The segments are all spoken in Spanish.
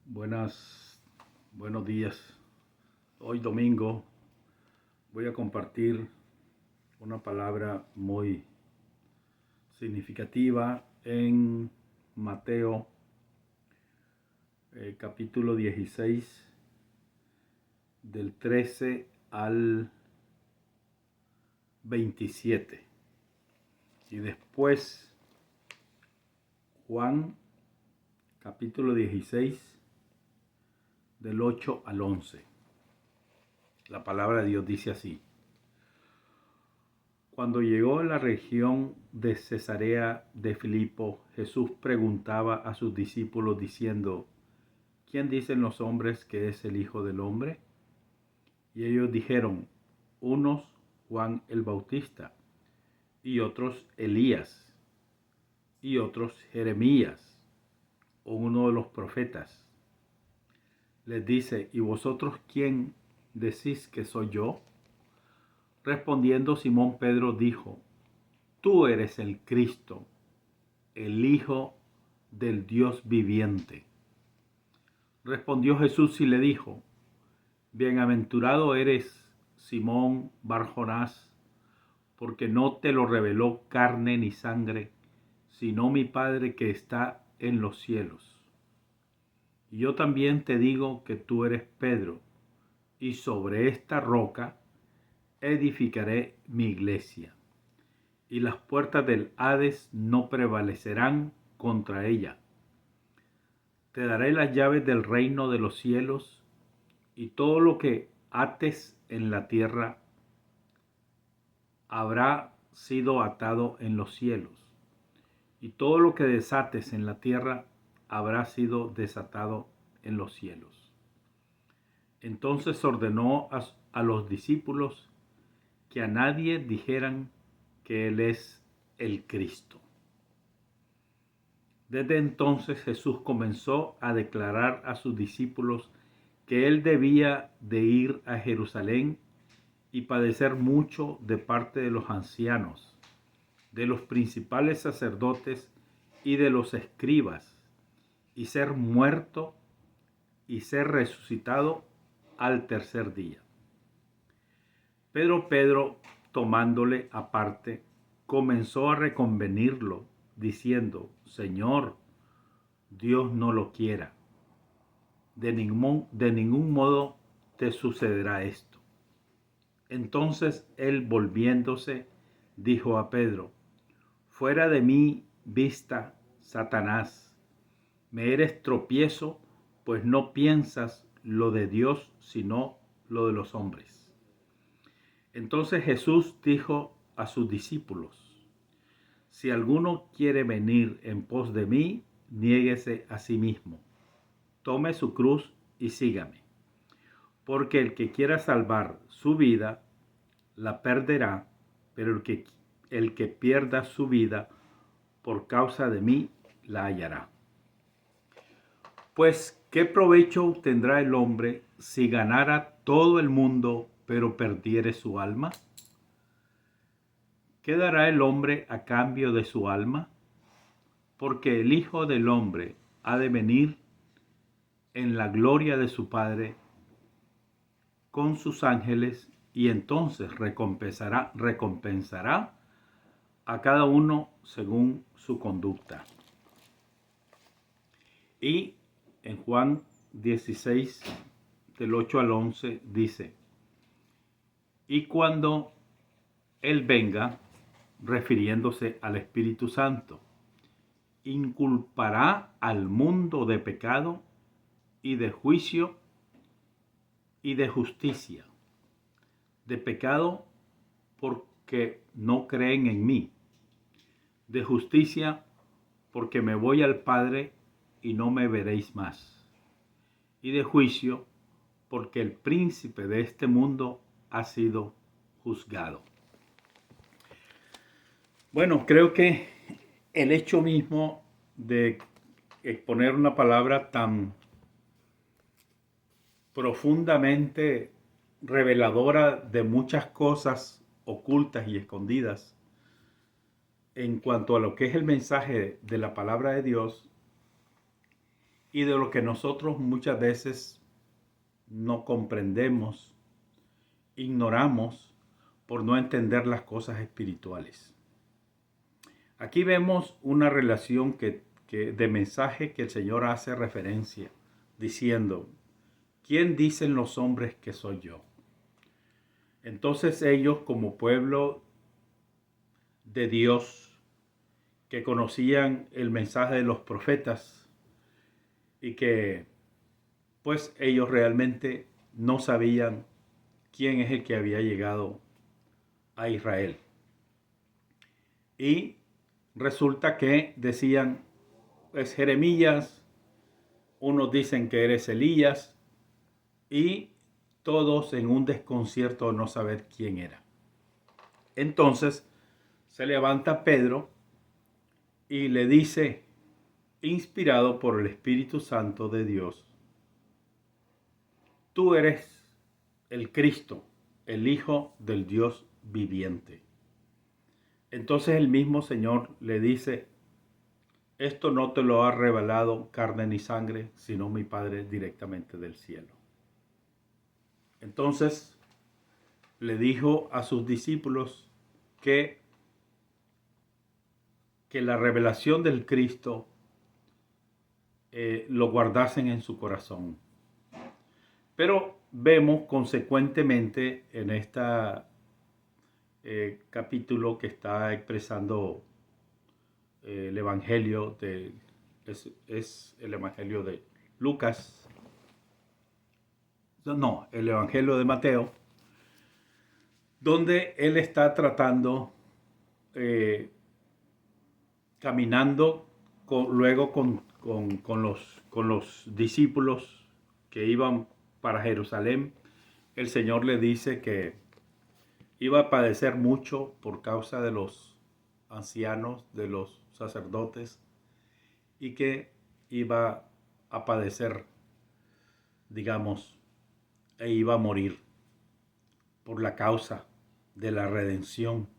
Buenos días. Hoy domingo voy a compartir una palabra muy significativa en Mateo capítulo 16 del 13 al 27 y después Juan capítulo 16 del 8 al 11. La palabra de Dios dice así: Cuando llegó a la región de Cesarea de Filipo, Jesús preguntaba a sus discípulos diciendo: ¿Quién dicen los hombres que es el Hijo del Hombre? Y ellos dijeron: unos Juan el Bautista, y otros Elías, y otros Jeremías, o uno de los profetas. Les dice: ¿y vosotros quién decís que soy yo? Respondiendo Simón Pedro dijo: Tú eres el Cristo, el Hijo del Dios viviente. Respondió Jesús y le dijo: Bienaventurado eres, Simón Bar-Jonás, porque no te lo reveló carne ni sangre, sino mi Padre que está en los cielos. Y yo también te digo que tú eres Pedro, y sobre esta roca edificaré mi iglesia, y las puertas del Hades no prevalecerán contra ella. Te daré las llaves del reino de los cielos, y todo lo que ates en la tierra habrá sido atado en los cielos, y todo lo que desates en la tierra habrá sido desatado en los cielos. Entonces ordenó a los discípulos que a nadie dijeran que Él es el Cristo. Desde entonces Jesús comenzó a declarar a sus discípulos que Él debía de ir a Jerusalén y padecer mucho de parte de los ancianos, de los principales sacerdotes y de los escribas, y ser muerto y ser resucitado al tercer día. Pedro, tomándole aparte, comenzó a reconvenirlo, diciendo: Señor, Dios no lo quiera. De ningún modo te sucederá esto. Entonces él, volviéndose, dijo a Pedro: Fuera de mí vista, Satanás. Me eres tropiezo, pues no piensas lo de Dios, sino lo de los hombres. Entonces Jesús dijo a sus discípulos: Si alguno quiere venir en pos de mí, niéguese a sí mismo, tome su cruz y sígame. Porque el que quiera salvar su vida, la perderá, pero el que pierda su vida por causa de mí, la hallará. Pues, ¿qué provecho tendrá el hombre si ganara todo el mundo, pero perdiere su alma? ¿Qué dará el hombre a cambio de su alma? Porque el Hijo del Hombre ha de venir en la gloria de su Padre con sus ángeles, y entonces recompensará a cada uno según su conducta. Y en Juan 16, del 8 al 11, dice: Y cuando Él venga, refiriéndose al Espíritu Santo, inculpará al mundo de pecado y de juicio y de justicia. De pecado, porque no creen en mí. De justicia, porque me voy al Padre y no me veréis más. Y de juicio, porque el príncipe de este mundo ha sido juzgado. Bueno, creo que el hecho mismo de exponer una palabra tan profundamente reveladora de muchas cosas ocultas y escondidas en cuanto a lo que es el mensaje de la palabra de Dios, y de lo que nosotros muchas veces no comprendemos, ignoramos por no entender las cosas espirituales. Aquí vemos una relación de mensaje que el Señor hace referencia, diciendo, ¿quién dicen los hombres que soy yo? Entonces ellos, como pueblo de Dios, que conocían el mensaje de los profetas y que pues ellos realmente no sabían quién es el que había llegado a Israel. Y resulta que decían, es Jeremías, unos dicen que eres Elías, y todos en un desconcierto de no saber quién era. Entonces se levanta Pedro y le dice, inspirado por el Espíritu Santo de Dios, tú eres el Cristo, el Hijo del Dios viviente. Entonces el mismo Señor le dice, esto no te lo ha revelado carne ni sangre, sino mi Padre directamente del cielo. Entonces le dijo a sus discípulos que la revelación del Cristo lo guardasen en su corazón. Pero vemos consecuentemente en este capítulo que está expresando el Evangelio es el Evangelio de Lucas, no, el Evangelio de Mateo, donde él está tratando, caminando luego con los discípulos que iban para Jerusalén. El Señor le dice que iba a padecer mucho por causa de los ancianos, de los sacerdotes, y que iba a padecer, digamos, e iba a morir por la causa de la redención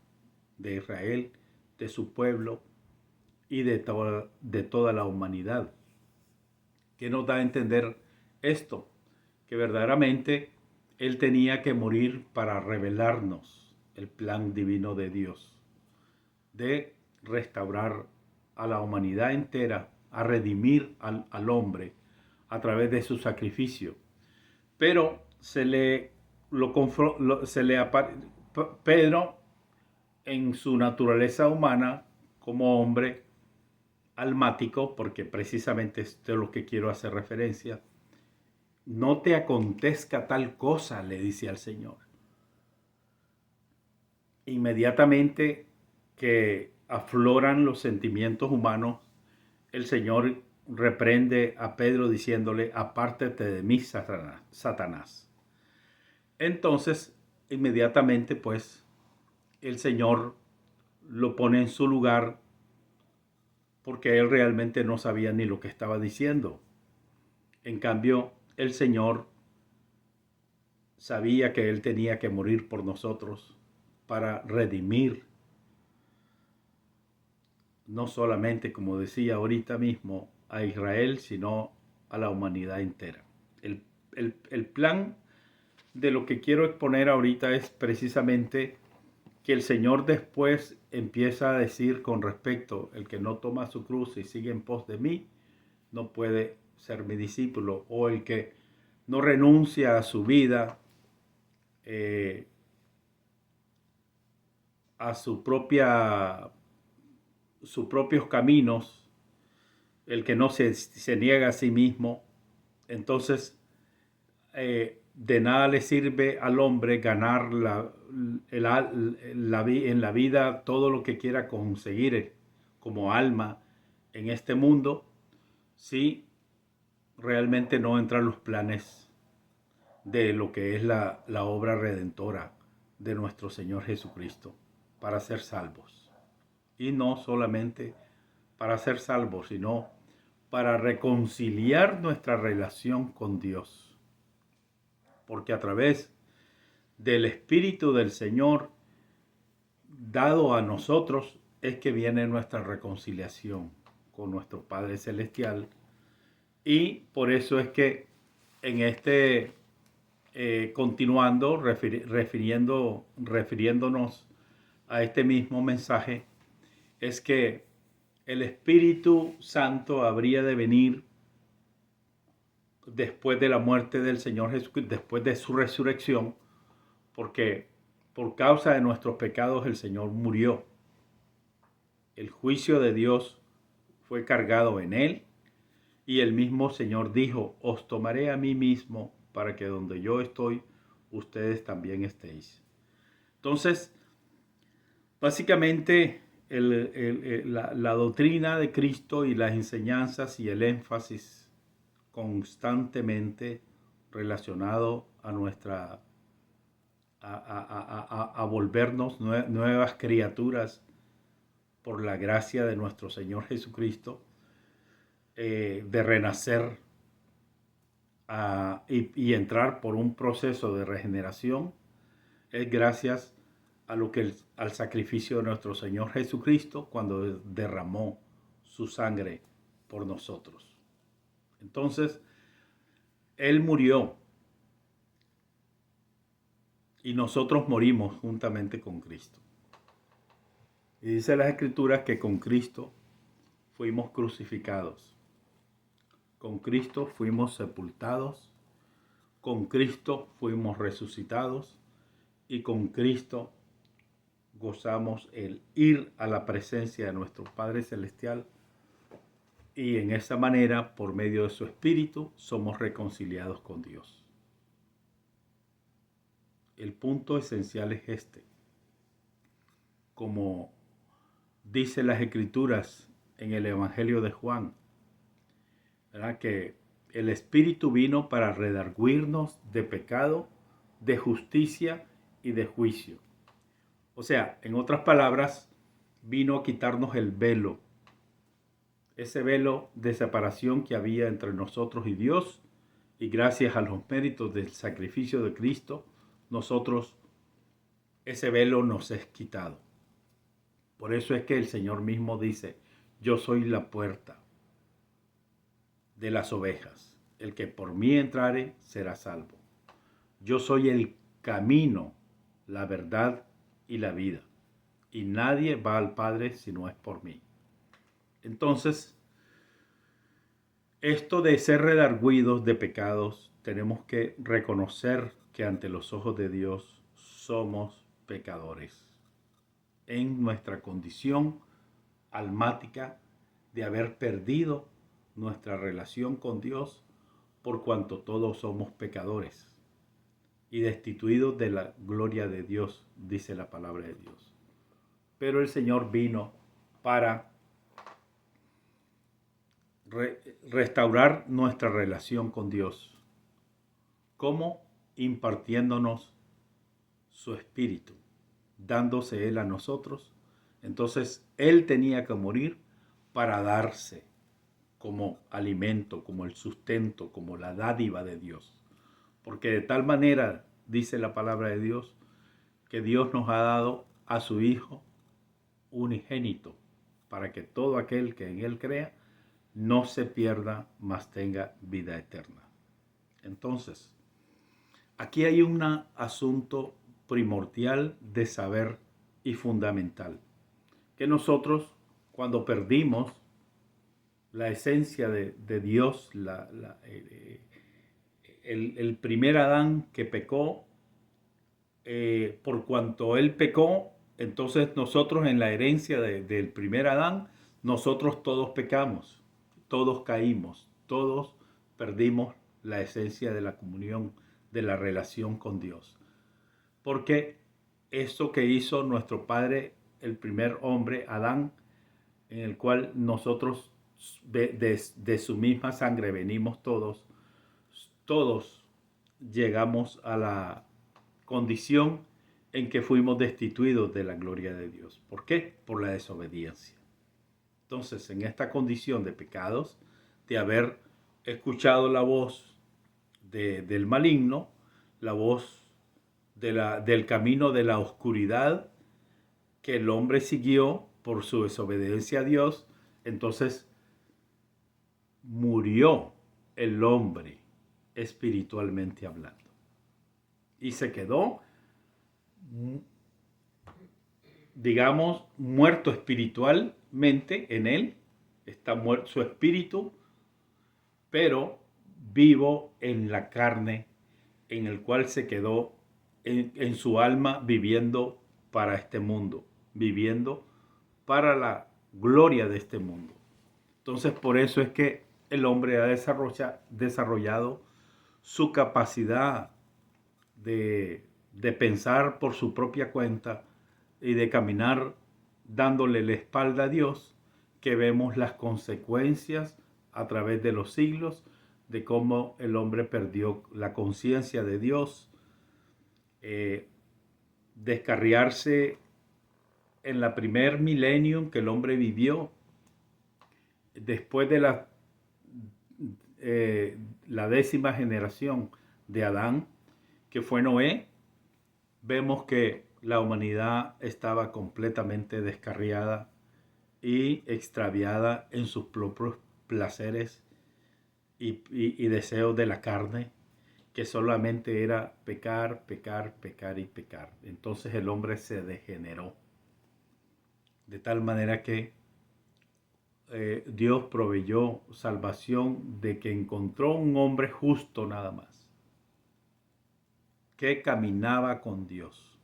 de Israel, de su pueblo y de toda la humanidad. ¿Qué nos da a entender esto? Que verdaderamente Él tenía que morir para revelarnos el plan divino de Dios, de restaurar a la humanidad entera, a redimir al hombre a través de su sacrificio. Pero Pedro, en su naturaleza humana, como hombre almático, porque precisamente esto es lo que quiero hacer referencia, no te acontezca tal cosa, le dice al Señor. Inmediatamente que afloran los sentimientos humanos, el Señor reprende a Pedro diciéndole, apártate de mí, Satanás. Entonces, inmediatamente, pues, el Señor lo pone en su lugar porque él realmente no sabía ni lo que estaba diciendo. En cambio, el Señor sabía que él tenía que morir por nosotros para redimir no solamente, como decía ahorita mismo, a Israel, sino a la humanidad entera. El plan de lo que quiero exponer ahorita es precisamente que el Señor después empieza a decir con respecto, el que no toma su cruz y sigue en pos de mí, no puede ser mi discípulo, o el que no renuncia a su vida, a sus propios caminos, el que no se niega a sí mismo, entonces de nada le sirve al hombre ganar en la vida todo lo que quiera conseguir como alma en este mundo, si realmente no entran los planes de lo que es la obra redentora de nuestro Señor Jesucristo para ser salvos. Y no solamente para ser salvos, sino para reconciliar nuestra relación con Dios. Porque a través del Espíritu del Señor dado a nosotros es que viene nuestra reconciliación con nuestro Padre Celestial Y por eso es que en este, continuando, refiriéndonos a este mismo mensaje, es que el Espíritu Santo habría de venir después de la muerte del Señor Jesucristo, después de su resurrección, porque por causa de nuestros pecados el Señor murió. El juicio de Dios fue cargado en él y el mismo Señor dijo, os tomaré a mí mismo para que donde yo estoy, ustedes también estéis. Entonces, básicamente la doctrina de Cristo y las enseñanzas y el énfasis constantemente relacionado a nuestra a volvernos nuevas criaturas por la gracia de nuestro Señor Jesucristo, de renacer y entrar por un proceso de regeneración, es gracias a al sacrificio de nuestro Señor Jesucristo cuando derramó su sangre por nosotros. Entonces, Él murió y nosotros morimos juntamente con Cristo. Y dice las Escrituras que con Cristo fuimos crucificados, con Cristo fuimos sepultados, con Cristo fuimos resucitados y con Cristo gozamos el ir a la presencia de nuestro Padre Celestial, y en esa manera, por medio de su Espíritu, somos reconciliados con Dios. El punto esencial es este. Como dice las Escrituras en el Evangelio de Juan, ¿verdad?, que el Espíritu vino para redarguirnos de pecado, de justicia y de juicio. O sea, en otras palabras, vino a quitarnos el velo, ese velo de separación que había entre nosotros y Dios, y gracias a los méritos del sacrificio de Cristo, ese velo nos es quitado. Por eso es que el Señor mismo dice, yo soy la puerta de las ovejas. El que por mí entrare será salvo. Yo soy el camino, la verdad y la vida. Y nadie va al Padre si no es por mí. Entonces, esto de ser redarguidos de pecados, tenemos que reconocer que ante los ojos de Dios somos pecadores. En nuestra condición almática de haber perdido nuestra relación con Dios, por cuanto todos somos pecadores y destituidos de la gloria de Dios, dice la palabra de Dios. Pero el Señor vino para restaurar nuestra relación con Dios. ¿Cómo? Impartiéndonos su Espíritu, dándose Él a nosotros. Entonces, Él tenía que morir para darse como alimento, como el sustento, como la dádiva de Dios. Porque de tal manera, dice la palabra de Dios, que Dios nos ha dado a su Hijo unigénito, para que todo aquel que en Él crea no se pierda, mas tenga vida eterna. Entonces, aquí hay un asunto primordial de saber y fundamental, que nosotros, cuando perdimos la esencia de Dios, el primer Adán que pecó, por cuanto él pecó, entonces nosotros en la herencia del primer Adán, nosotros todos pecamos, todos caímos, todos perdimos la esencia de la comunión, de la relación con Dios. Porque eso que hizo nuestro padre, el primer hombre, Adán, en el cual nosotros de su misma sangre venimos todos llegamos a la condición en que fuimos destituidos de la gloria de Dios. ¿Por qué? Por la desobediencia. Entonces, en esta condición de pecados, de haber escuchado la voz del maligno, la voz del camino de la oscuridad que el hombre siguió por su desobediencia a Dios, entonces murió el hombre espiritualmente hablando. Y se quedó, digamos, muerto espiritualmente en él. Está muerto su espíritu, pero vivo en la carne, en el cual se quedó en su alma viviendo para este mundo, viviendo para la gloria de este mundo. Entonces por eso es que el hombre ha desarrollado su capacidad de pensar por su propia cuenta y de caminar dándole la espalda a Dios, que vemos las consecuencias a través de los siglos de cómo el hombre perdió la conciencia de Dios, descarriarse en la primer milenio que el hombre vivió, después de la 10ª generación de Adán, que fue Noé, vemos que la humanidad estaba completamente descarriada y extraviada en sus propios placeres y deseos de la carne, que solamente era pecar, pecar, pecar y pecar. Entonces el hombre se degeneró, de tal manera que Dios proveyó salvación de que encontró un hombre justo nada más, que caminaba con Dios.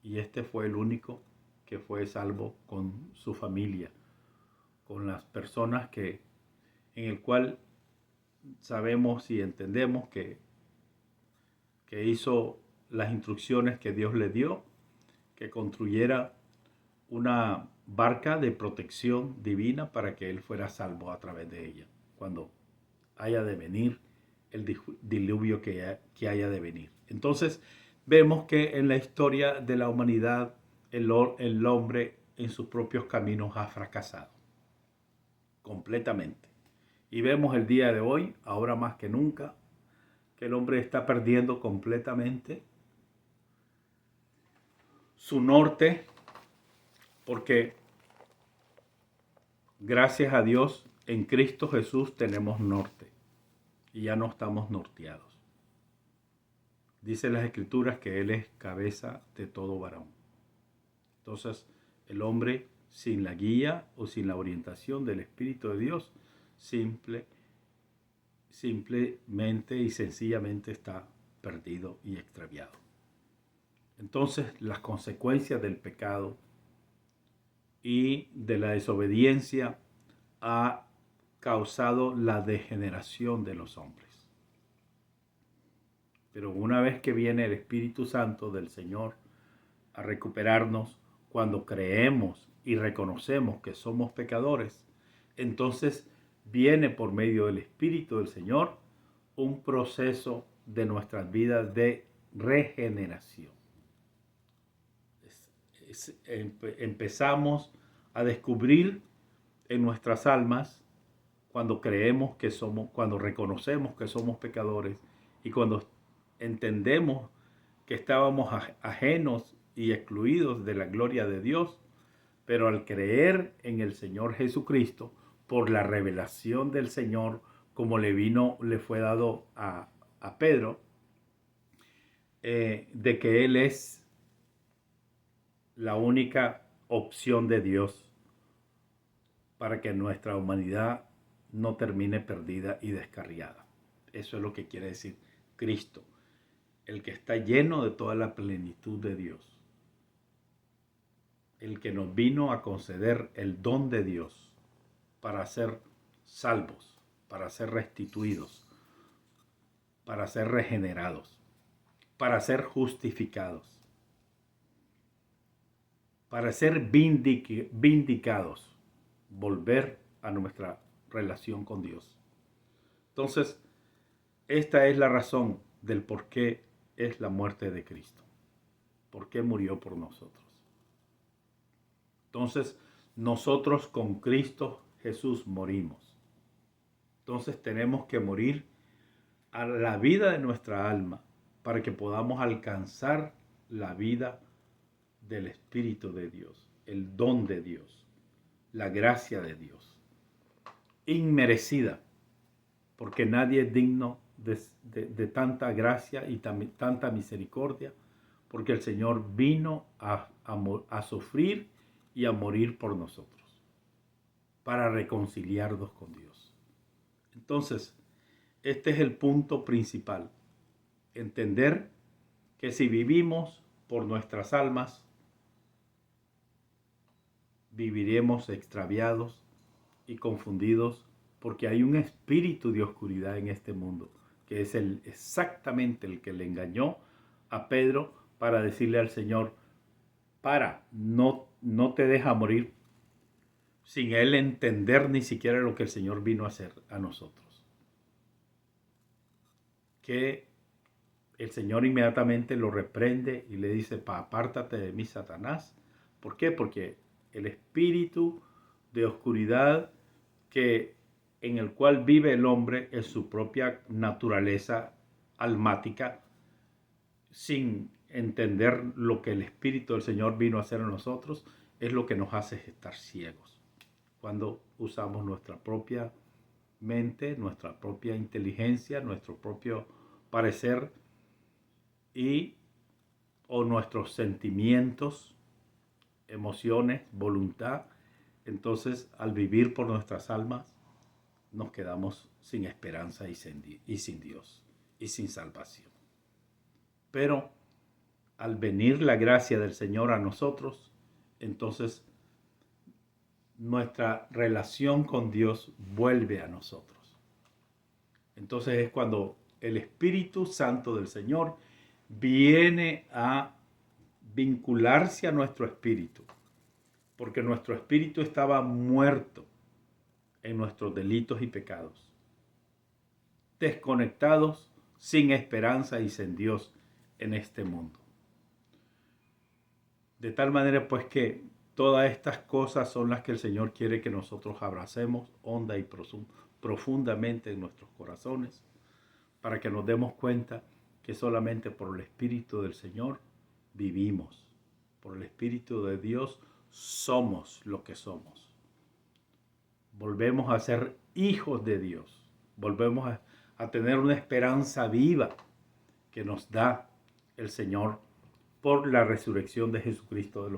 Y este fue el único que fue salvo con su familia, con las personas en el cual sabemos y entendemos que hizo las instrucciones que Dios le dio, que construyera una barca de protección divina para que él fuera salvo a través de ella, cuando haya de venir el diluvio que haya de venir. Entonces vemos que en la historia de la humanidad el hombre en sus propios caminos ha fracasado completamente. Y vemos el día de hoy, ahora más que nunca, que el hombre está perdiendo completamente su norte, porque gracias a Dios en Cristo Jesús tenemos norte y ya no estamos norteados. Dice las Escrituras que Él es cabeza de todo varón. Entonces el hombre sin la guía o sin la orientación del Espíritu de Dios simplemente y sencillamente está perdido y extraviado. Entonces las consecuencias del pecado y de la desobediencia ha causado la degeneración de los hombres. Pero una vez que viene el Espíritu Santo del Señor a recuperarnos, cuando creemos y reconocemos que somos pecadores, entonces viene por medio del Espíritu del Señor un proceso de nuestras vidas de regeneración. Empezamos a descubrir en nuestras almas, cuando creemos que somos, cuando reconocemos que somos pecadores y cuando entendemos que estábamos ajenos y excluidos de la gloria de Dios, pero al creer en el Señor Jesucristo, por la revelación del Señor, como le fue dado a Pedro, de que Él es la única opción de Dios para que nuestra humanidad no termine perdida y descarriada. Eso es lo que quiere decir Cristo, el que está lleno de toda la plenitud de Dios, el que nos vino a conceder el don de Dios para ser salvos, para ser restituidos, para ser regenerados, para ser justificados, para ser vindicados, volver a nuestra relación con Dios. Entonces, esta es la razón del por qué es la muerte de Cristo, por qué murió por nosotros. Entonces, nosotros con Cristo Jesús morimos. Entonces tenemos que morir a la vida de nuestra alma para que podamos alcanzar la vida del Espíritu de Dios, el don de Dios, la gracia de Dios, inmerecida. porque nadie es digno de tanta gracia y tanta misericordia, porque el Señor vino a sufrir y a morir por nosotros, para reconciliarnos con Dios. Entonces, este es el punto principal, entender que si vivimos por nuestras almas, viviremos extraviados y confundidos, porque hay un espíritu de oscuridad en este mundo, que es exactamente el que le engañó a Pedro para decirle al Señor, no te deja morir, sin él entender ni siquiera lo que el Señor vino a hacer a nosotros. Que el Señor inmediatamente lo reprende y le dice, apártate de mí, Satanás. ¿Por qué? Porque el espíritu de oscuridad en el cual vive el hombre es su propia naturaleza almática, sin entender lo que el Espíritu del Señor vino a hacer en nosotros, es lo que nos hace estar ciegos. Cuando usamos nuestra propia mente, nuestra propia inteligencia, nuestro propio parecer o nuestros sentimientos, emociones, voluntad, entonces al vivir por nuestras almas nos quedamos sin esperanza y sin Dios y sin salvación. Pero al venir la gracia del Señor a nosotros, entonces nuestra relación con Dios vuelve a nosotros. Entonces es cuando el Espíritu Santo del Señor viene a vincularse a nuestro espíritu, porque nuestro espíritu estaba muerto en nuestros delitos y pecados, desconectados, sin esperanza y sin Dios en este mundo. De tal manera pues que todas estas cosas son las que el Señor quiere que nosotros abracemos honda y profundamente en nuestros corazones, para que nos demos cuenta que solamente por el Espíritu del Señor vivimos. Por el Espíritu de Dios somos lo que somos. Volvemos a ser hijos de Dios. Volvemos a tener una esperanza viva que nos da el Señor por la resurrección de Jesucristo de los